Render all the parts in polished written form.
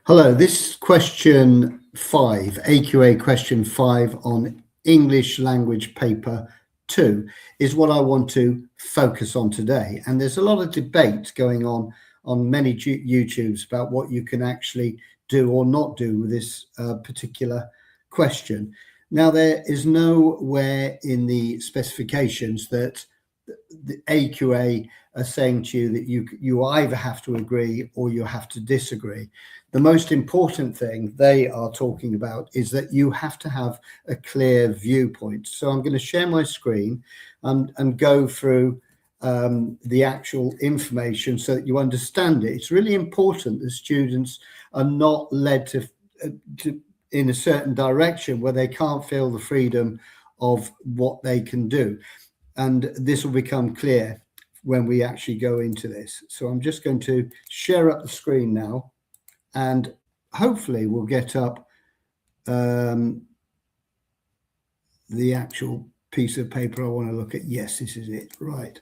Hello, this question 5, AQA question 5 on English language paper 2 is what I want to focus on today. And there's a lot of debate going on many YouTubes about what you can actually do or not do with this particular question. Now, there is nowhere in the specifications that the AQA are saying to you that you either have to agree or you have to disagree. The most important thing they are talking about is that you have to have a clear viewpoint. So I'm going to share my screen and go through the actual information so that you understand it. It's really important that students are not led to in a certain direction where they can't feel the freedom of what they can do. And this will become clear when we actually go into this. So I'm just going to share up the screen now, and hopefully we'll get up the actual piece of paper I want to look at. Yes, this is it. Right.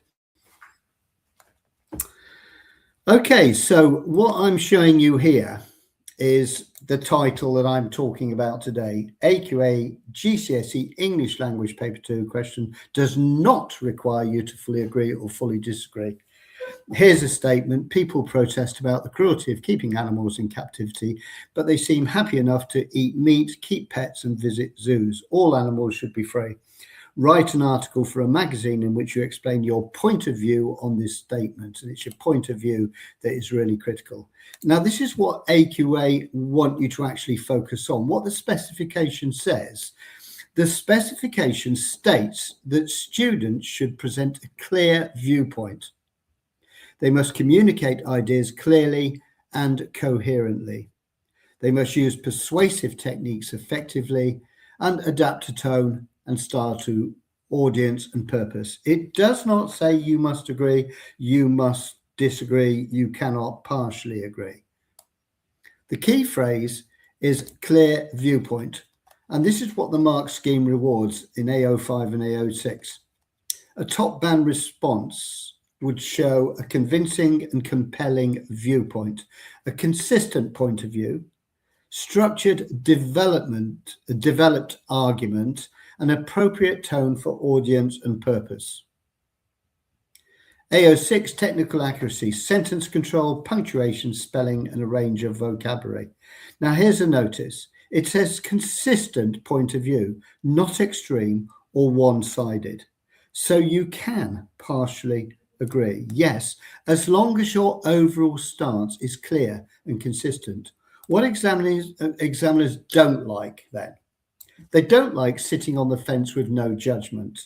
Okay, so what I'm showing you here is the title that I'm talking about today. AQA GCSE English Language Paper 2 question does not require you to fully agree or fully disagree. Here's a statement. People protest about the cruelty of keeping animals in captivity, but they seem happy enough to eat meat, keep pets and visit zoos. All animals should be free. Write an article for a magazine in which you explain your point of view on this statement. And it's your point of view that is really critical. Now, this is what AQA want you to actually focus on. What the specification says. The specification states that students should present a clear viewpoint. They must communicate ideas clearly and coherently. They must use persuasive techniques effectively and adapt to tone and style to audience and purpose. It does not say you must agree, you must disagree, you cannot partially agree. The key phrase is clear viewpoint, and this is what the mark scheme rewards in A05 and A06. A top band response would show a convincing and compelling viewpoint, a consistent point of view, structured developed argument, an appropriate tone for audience and purpose. A06, technical accuracy, sentence control, punctuation, spelling, and a range of vocabulary. Now, here's a notice. It says consistent point of view, not extreme or one-sided. So you can partially agree. Yes, as long as your overall stance is clear and consistent. What examiners don't like then? They don't like sitting on the fence with no judgment,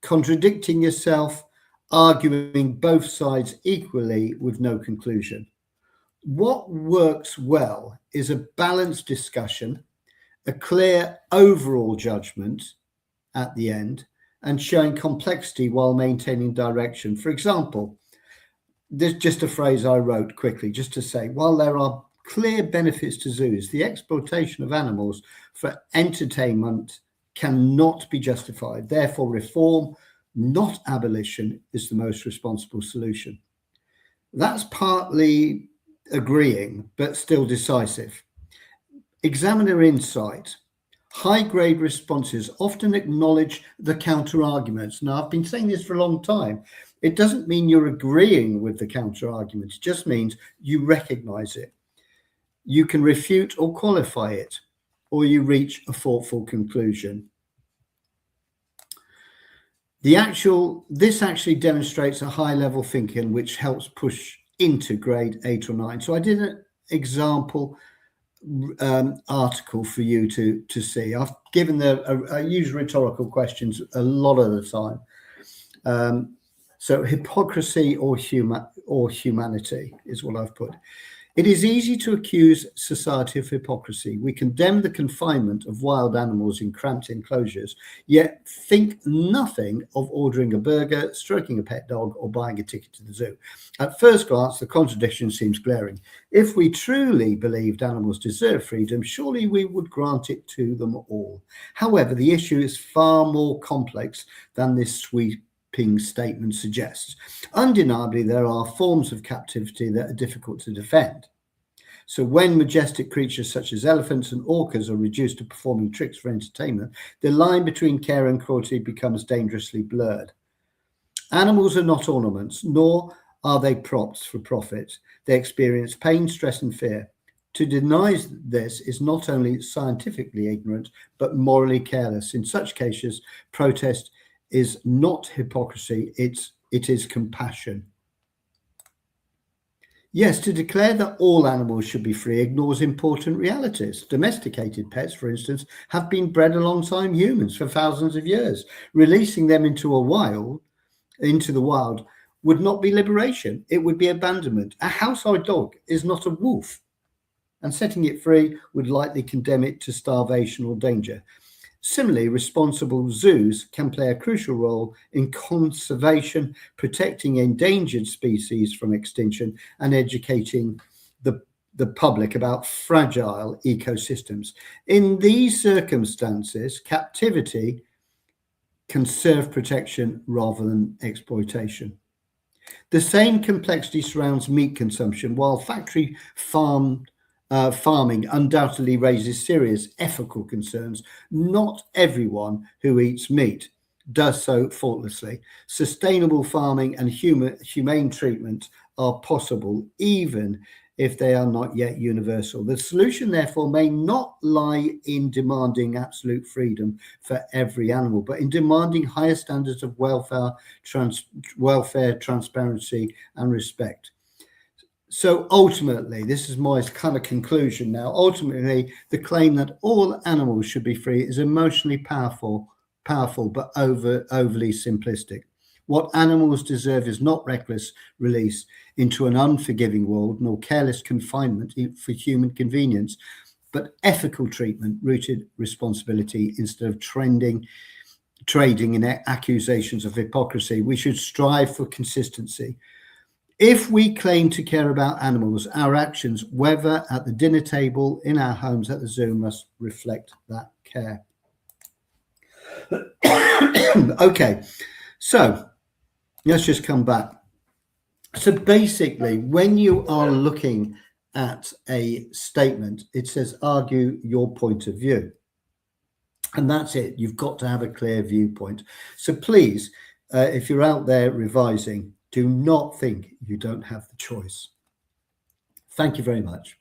contradicting yourself, arguing both sides equally with no conclusion. What works well is a balanced discussion, a clear overall judgment at the end, and showing complexity while maintaining direction. For example, there's just a phrase I wrote quickly just to say, while there are clear benefits to zoos, the exploitation of animals for entertainment cannot be justified. Therefore, reform, not abolition, is the most responsible solution. That's partly agreeing, but still decisive. Examiner insight. High-grade responses often acknowledge the counter-arguments. Now, I've been saying this for a long time. It doesn't mean you're agreeing with the counter-argument. It just means you recognize it. You can refute or qualify it, or you reach a thoughtful conclusion. This actually demonstrates a high-level thinking which helps push into grade 8 or 9. So I did an example article for you to see. I've given I use rhetorical questions a lot of the time. So hypocrisy or humanity is what I've put. It is easy to accuse society of hypocrisy. We condemn the confinement of wild animals in cramped enclosures, yet think nothing of ordering a burger, stroking a pet dog, or buying a ticket to the zoo. At first glance, the contradiction seems glaring. If we truly believed animals deserve freedom, surely we would grant it to them all. However, the issue is far more complex than this sweeping statement suggests. Undeniably, there are forms of captivity that are difficult to defend. So when majestic creatures such as elephants and orcas are reduced to performing tricks for entertainment, the line between care and cruelty becomes dangerously blurred. Animals are not ornaments, nor are they props for profit. They experience pain, stress, and fear. To deny this is not only scientifically ignorant, but morally careless. In such cases, protest is not hypocrisy, it is compassion. Yes, to declare that all animals should be free ignores important realities. Domesticated pets, for instance, have been bred alongside humans for thousands of years. Releasing them into the wild would not be liberation, it would be abandonment. A household dog is not a wolf, and setting it free would likely condemn it to starvation or danger. Similarly, responsible zoos can play a crucial role in conservation, protecting endangered species from extinction, and educating the public about fragile ecosystems. In these circumstances, captivity can serve protection rather than exploitation. The same complexity surrounds meat consumption. While factory farming undoubtedly raises serious ethical concerns, not everyone who eats meat does so faultlessly. Sustainable farming and humane treatment are possible, even if they are not yet universal. The solution, therefore, may not lie in demanding absolute freedom for every animal, but in demanding higher standards of welfare, transparency, and respect. So ultimately, this is my kind of conclusion now. Ultimately, the claim that all animals should be free is emotionally powerful, but overly simplistic. What animals deserve is not reckless release into an unforgiving world, nor careless confinement for human convenience, but ethical treatment, rooted responsibility instead of trading in accusations of hypocrisy. We should strive for consistency. If we claim to care about animals, our actions, whether at the dinner table, in our homes, at the zoo, must reflect that care. Okay, so let's just come back. So basically, when you are looking at a statement, it says argue your point of view. And that's it. You've got to have a clear viewpoint. So please, if you're out there revising, do not think you don't have the choice. Thank you very much.